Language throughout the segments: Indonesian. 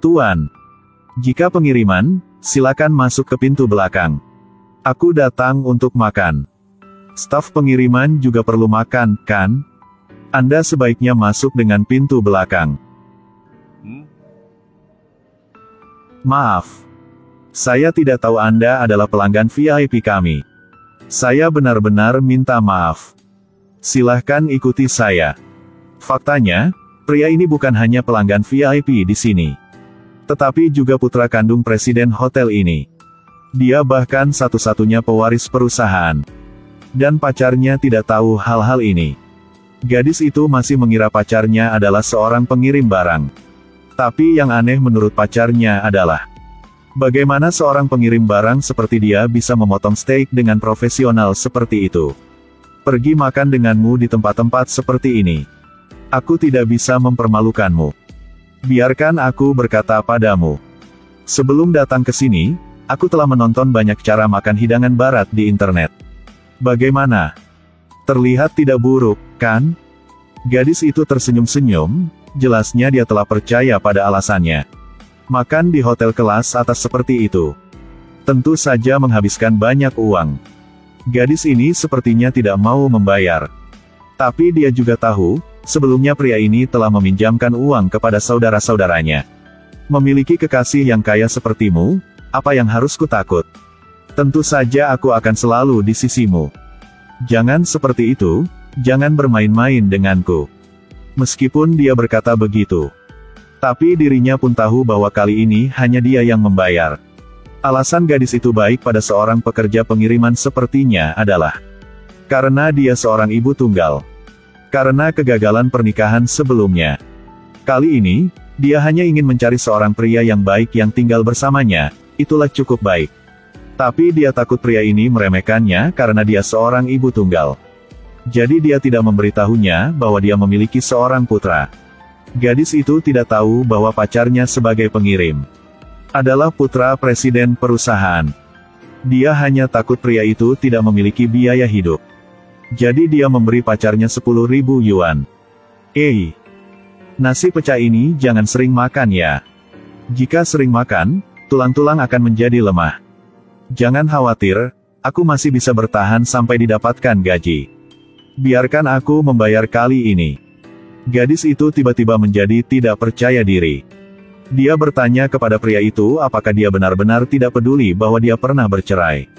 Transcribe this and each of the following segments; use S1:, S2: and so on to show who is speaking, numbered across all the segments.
S1: Tuan. Jika pengiriman, silakan masuk ke pintu belakang. Aku datang untuk makan. Staf pengiriman juga perlu makan, kan? Anda sebaiknya masuk dengan pintu belakang. Maaf. Saya tidak tahu Anda adalah pelanggan VIP kami. Saya benar-benar minta maaf. Silahkan ikuti saya. Faktanya, pria ini bukan hanya pelanggan VIP di sini, tetapi juga putra kandung presiden hotel ini. Dia bahkan satu-satunya pewaris perusahaan. Dan pacarnya tidak tahu hal-hal ini. Gadis itu masih mengira pacarnya adalah seorang pengirim barang. Tapi yang aneh menurut pacarnya adalah, bagaimana seorang pengirim barang seperti dia bisa memotong steak dengan profesional seperti itu. Pergi makan denganmu di tempat-tempat seperti ini. Aku tidak bisa mempermalukanmu. Biarkan aku berkata padamu. Sebelum datang ke sini, aku telah menonton banyak cara makan hidangan barat di internet. Bagaimana? Terlihat tidak buruk, kan? Gadis itu tersenyum-senyum, jelasnya dia telah percaya pada alasannya. Makan di hotel kelas atas seperti itu tentu saja menghabiskan banyak uang. Gadis ini sepertinya tidak mau membayar. Tapi dia juga tahu, sebelumnya pria ini telah meminjamkan uang kepada saudara-saudaranya. Memiliki kekasih yang kaya sepertimu, apa yang harus kutakut? Tentu saja aku akan selalu di sisimu. Jangan seperti itu, jangan bermain-main denganku. Meskipun dia berkata begitu, tapi dirinya pun tahu bahwa kali ini hanya dia yang membayar. Alasan gadis itu baik pada seorang pekerja pengiriman sepertinya adalah karena dia seorang ibu tunggal. Karena kegagalan pernikahan sebelumnya. Kali ini, dia hanya ingin mencari seorang pria yang baik yang tinggal bersamanya, itulah cukup baik. Tapi dia takut pria ini meremehkannya karena dia seorang ibu tunggal. Jadi dia tidak memberitahunya bahwa dia memiliki seorang putra. Gadis itu tidak tahu bahwa pacarnya sebagai pengirim adalah putra presiden perusahaan. Dia hanya takut pria itu tidak memiliki biaya hidup. Jadi dia memberi pacarnya 10.000 yuan. Nasi pecah ini jangan sering makan ya. Jika sering makan, tulang-tulang akan menjadi lemah. Jangan khawatir, aku masih bisa bertahan sampai didapatkan gaji. Biarkan aku membayar kali ini. Gadis itu tiba-tiba menjadi tidak percaya diri. Dia bertanya kepada pria itu apakah dia benar-benar tidak peduli bahwa dia pernah bercerai.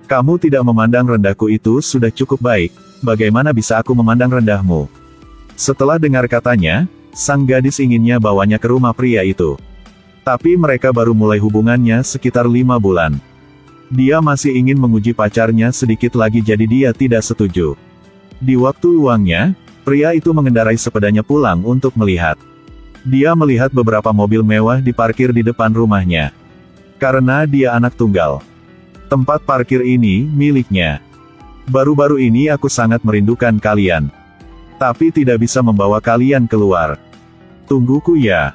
S1: Kamu tidak memandang rendahku itu sudah cukup baik, bagaimana bisa aku memandang rendahmu? Setelah dengar katanya, sang gadis inginnya bawanya ke rumah pria itu. Tapi mereka baru mulai hubungannya sekitar 5 bulan. Dia masih ingin menguji pacarnya sedikit lagi jadi dia tidak setuju. Di waktu luangnya, pria itu mengendarai sepedanya pulang untuk melihat. Dia melihat beberapa mobil mewah diparkir di depan rumahnya. Karena dia anak tunggal. Tempat parkir ini miliknya. Baru-baru ini aku sangat merindukan kalian. Tapi tidak bisa membawa kalian keluar. Tungguku ya.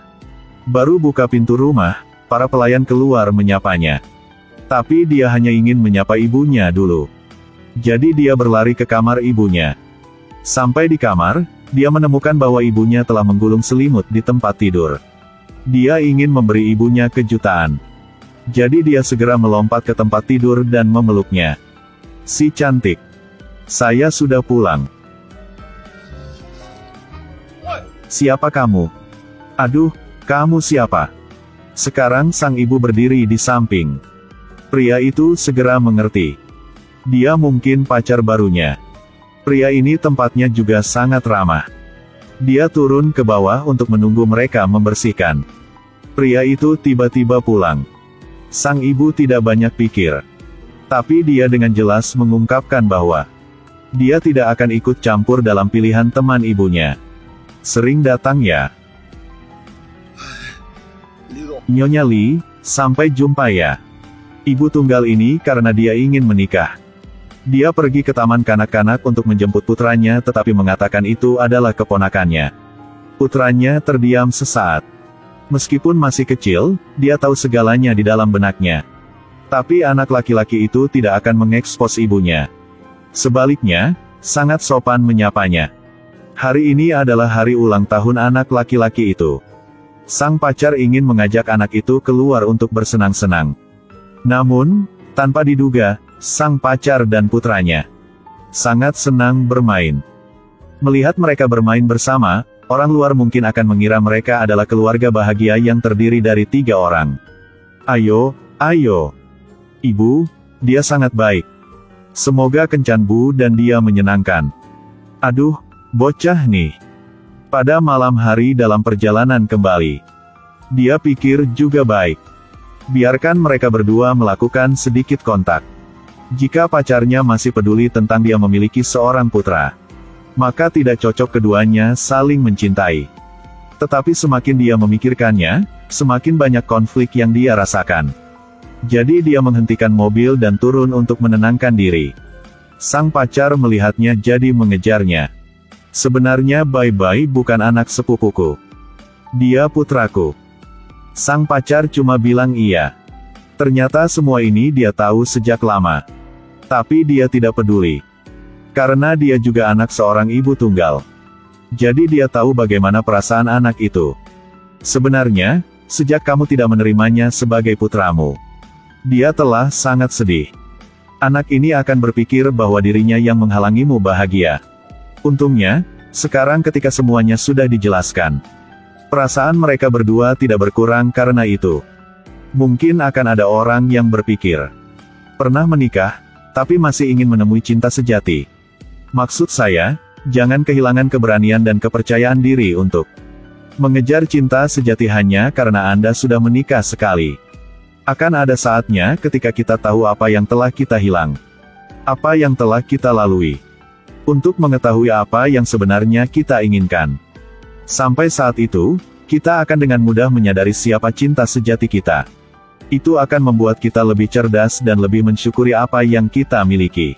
S1: Baru buka pintu rumah, para pelayan keluar menyapanya. Tapi dia hanya ingin menyapa ibunya dulu. Jadi dia berlari ke kamar ibunya. Sampai di kamar, dia menemukan bahwa ibunya telah menggulung selimut di tempat tidur. Dia ingin memberi ibunya kejutan. Jadi dia segera melompat ke tempat tidur dan memeluknya. Si cantik. Saya sudah pulang. Siapa kamu? Aduh, kamu siapa? Sekarang sang ibu berdiri di samping. Pria itu segera mengerti. Dia mungkin pacar barunya. Pria ini tempatnya juga sangat ramah. Dia turun ke bawah untuk menunggu mereka membersihkan. Pria itu tiba-tiba pulang. Sang ibu tidak banyak pikir. Tapi dia dengan jelas mengungkapkan bahwa dia tidak akan ikut campur dalam pilihan teman ibunya. Sering datang ya. Nyonya Li, sampai jumpa ya. Ibu tunggal ini karena dia ingin menikah. Dia pergi ke taman kanak-kanak untuk menjemput putranya tetapi mengatakan itu adalah keponakannya. Putranya terdiam sesaat. Meskipun masih kecil, dia tahu segalanya di dalam benaknya. Tapi anak laki-laki itu tidak akan mengekspos ibunya. Sebaliknya, sangat sopan menyapanya. Hari ini adalah hari ulang tahun anak laki-laki itu. Sang pacar ingin mengajak anak itu keluar untuk bersenang-senang. Namun, tanpa diduga, sang pacar dan putranya sangat senang bermain. Melihat mereka bermain bersama, orang luar mungkin akan mengira mereka adalah keluarga bahagia yang terdiri dari 3 orang. Ayo, ayo. Ibu, dia sangat baik. Semoga kencan Bu dan dia menyenangkan. Aduh, bocah nih. Pada malam hari dalam perjalanan kembali, dia pikir juga baik. Biarkan mereka berdua melakukan sedikit kontak. Jika pacarnya masih peduli tentang dia memiliki seorang putra, maka tidak cocok keduanya saling mencintai. Tetapi semakin dia memikirkannya, semakin banyak konflik yang dia rasakan. Jadi dia menghentikan mobil dan turun untuk menenangkan diri. Sang pacar melihatnya jadi mengejarnya. Sebenarnya Bai-Bai bukan anak sepupuku. Dia putraku. Sang pacar cuma bilang iya. Ternyata semua ini dia tahu sejak lama. Tapi dia tidak peduli. Karena dia juga anak seorang ibu tunggal. Jadi dia tahu bagaimana perasaan anak itu. Sebenarnya, sejak kamu tidak menerimanya sebagai putramu, dia telah sangat sedih. Anak ini akan berpikir bahwa dirinya yang menghalangimu bahagia. Untungnya, sekarang ketika semuanya sudah dijelaskan, perasaan mereka berdua tidak berkurang karena itu. Mungkin akan ada orang yang berpikir, pernah menikah, tapi masih ingin menemui cinta sejati. Maksud saya, jangan kehilangan keberanian dan kepercayaan diri untuk mengejar cinta sejati hanya karena Anda sudah menikah sekali. Akan ada saatnya ketika kita tahu apa yang telah kita hilang, apa yang telah kita lalui, untuk mengetahui apa yang sebenarnya kita inginkan. Sampai saat itu, kita akan dengan mudah menyadari siapa cinta sejati kita. Itu akan membuat kita lebih cerdas dan lebih mensyukuri apa yang kita miliki.